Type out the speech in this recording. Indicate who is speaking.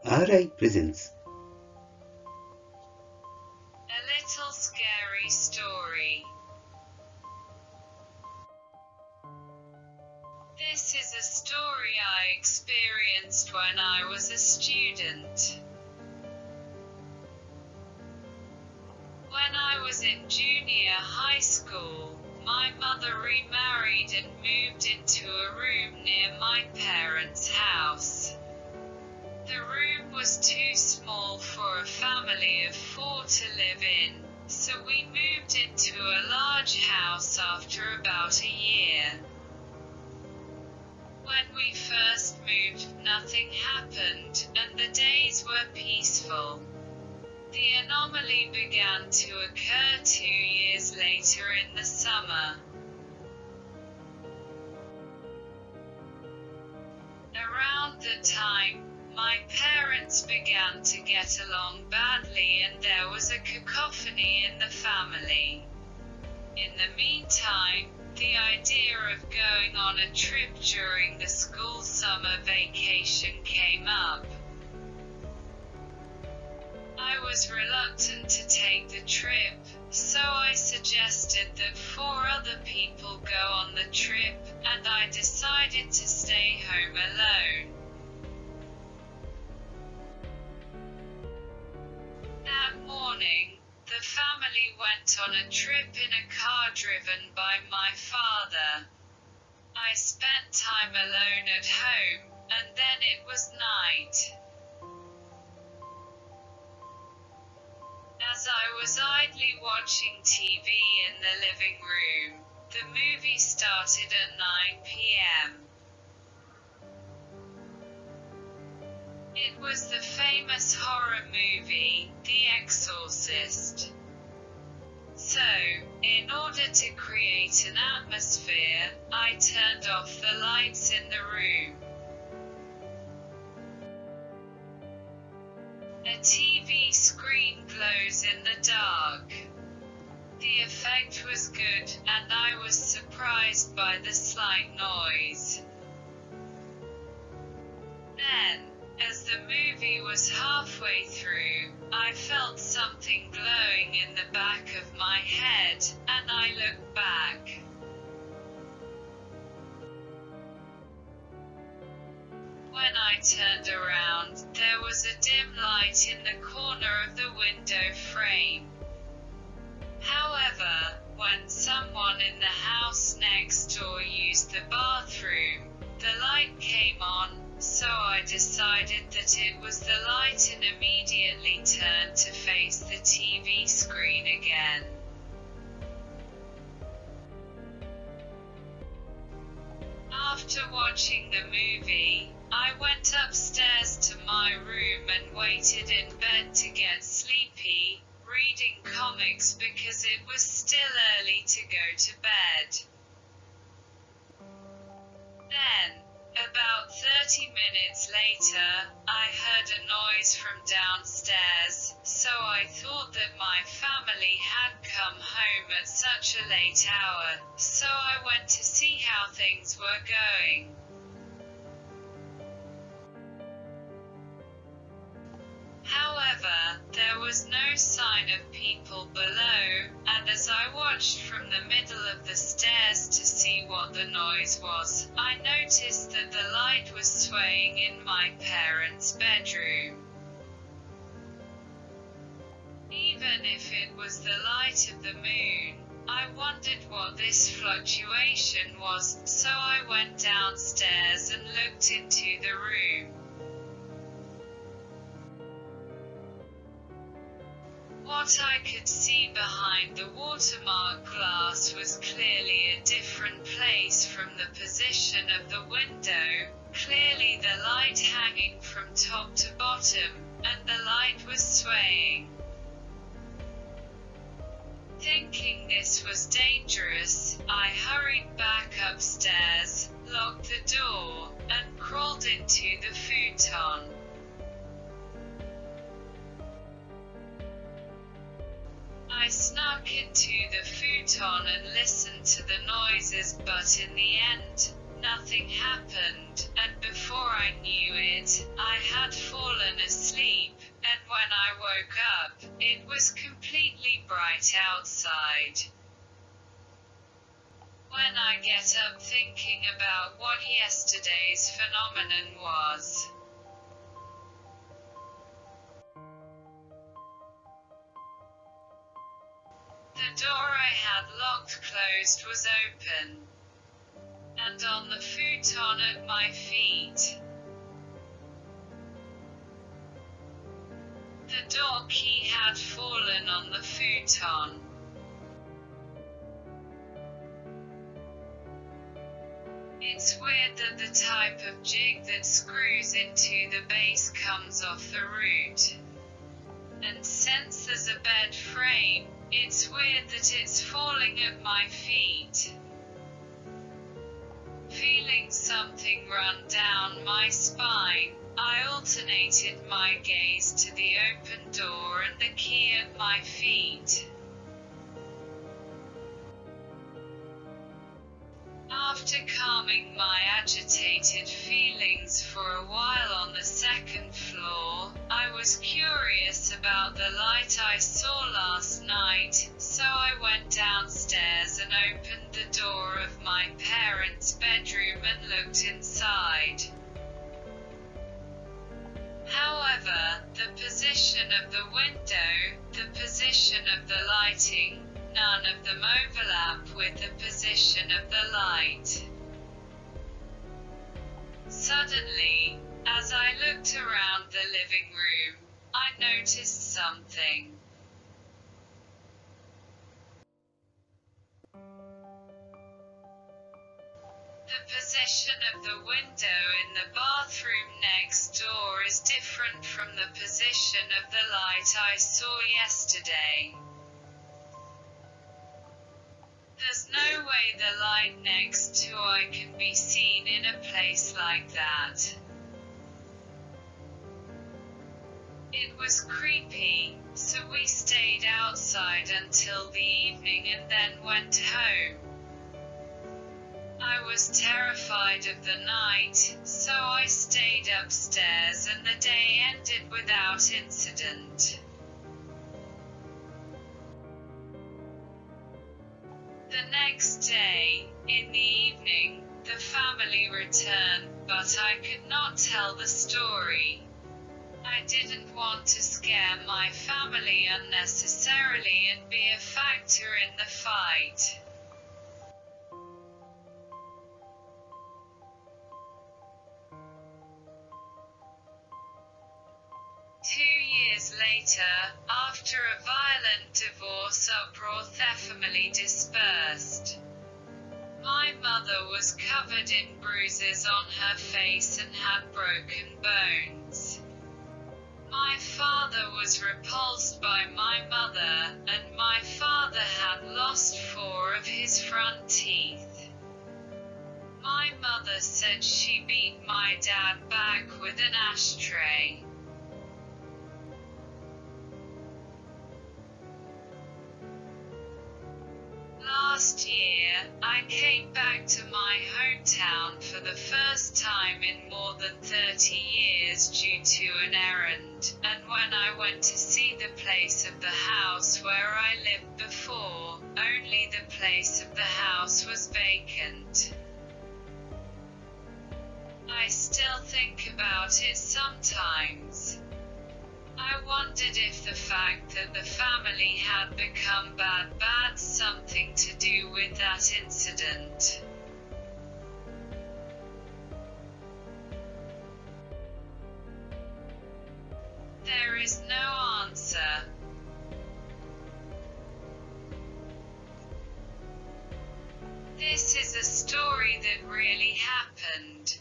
Speaker 1: R.I. presents
Speaker 2: A little scary story. This is a story I experienced when I was a student. When I was in junior high school, my mother remarried and moved into a room near my parents' house. The room was too small for a family of 4 to live in, so we moved into a large house after about a year. When we first moved, nothing happened, and the days were peaceful. The anomaly began to occur 2 years later in the summer. Around the time, my parents began to get along badly and there was a cacophony in the family. In the meantime, the idea of going on a trip during the school summer vacation came up. I was reluctant to take the trip, so I suggested that 4 other people go on the trip, and I decided to stay home alone. That morning, the family went on a trip in a car driven by my father. I spent time alone at home, and then it was night. As I was idly watching TV in the living room, the movie started at 9 p.m. It was the famous horror movie, The Exorcist. So, in order to create an atmosphere, I turned off the lights in the room. A TV screen glows in the dark. The effect was good, and I was surprised by the slight noise. Then, as the movie was halfway through, I felt something glowing in the back of my head, and I looked back. When I turned around, there was a dim light in the corner of the window frame. However, when someone in the house next door used the bathroom, the light came on, so I decided that it was the light and immediately turned to face the TV screen again. After watching the movie, I went upstairs to my room and waited in bed to get sleepy, reading comics because it was still early to go to bed. Then, about 30 minutes later, I heard a noise from downstairs, so I thought that my family had come home at such a late hour, so I went to see how things were going. However, there was no sign of people below, and as I watched from the middle of the stairs to see what the noise was, I noticed that the light was swaying in my parents' bedroom. Even if it was the light of the moon, I wondered what this fluctuation was, so I went downstairs and looked into the room. What I could see behind the watermark glass was clearly a different place from the position of the window, clearly the light hanging from top to bottom, and the light was swaying. Thinking this was dangerous, I hurried back upstairs, locked the door, and crawled into the futon. I snuck into the futon and listened to the noises, but in the end, nothing happened, and before I knew it, I had fallen asleep. when I woke up, it was completely bright outside. When I get up thinking about what yesterday's phenomenon was. The door I had locked closed was open, and on the futon at my feet, the door key had fallen on the futon. It's weird that the type of jig that screws into the base comes off the root. And since there's a bed frame, it's weird that it's falling at my feet. Feeling something run down my spine, I alternated my gaze to the open door and the key at my feet. After calming my agitated feelings for a while on the second floor, I was curious about the light I saw last night, so I went downstairs and opened the door of my parents' bedroom and looked inside. However, the position of the window, the position of the lighting, none of them overlap with the position of the light. Suddenly, as I looked around the living room, I noticed something. The position of the window in the bathroom next door is different from the position of the light I saw yesterday. There's no way the light next to I can be seen in a place like that. It was creepy, so we stayed outside until the evening and then went home. I was terrified of the night, so I stayed upstairs and the day ended without incident. The next day, in the evening, the family returned, but I could not tell the story. I didn't want to scare my family unnecessarily and be a factor in the fight. Years later, after a violent divorce, uproar, family dispersed. My mother was covered in bruises on her face and had broken bones. My father was repulsed by my mother, and my father had lost 4 of his front teeth. My mother said she beat my dad back with an ashtray. Last year, I came back to my hometown for the first time in more than 30 years due to an errand, and when I went to see the place of the house where I lived before, only the place of the house was vacant. I still think about it sometimes. I wondered if the fact that the family had become bad something to do with that incident. There is no answer. This is a story that really happened.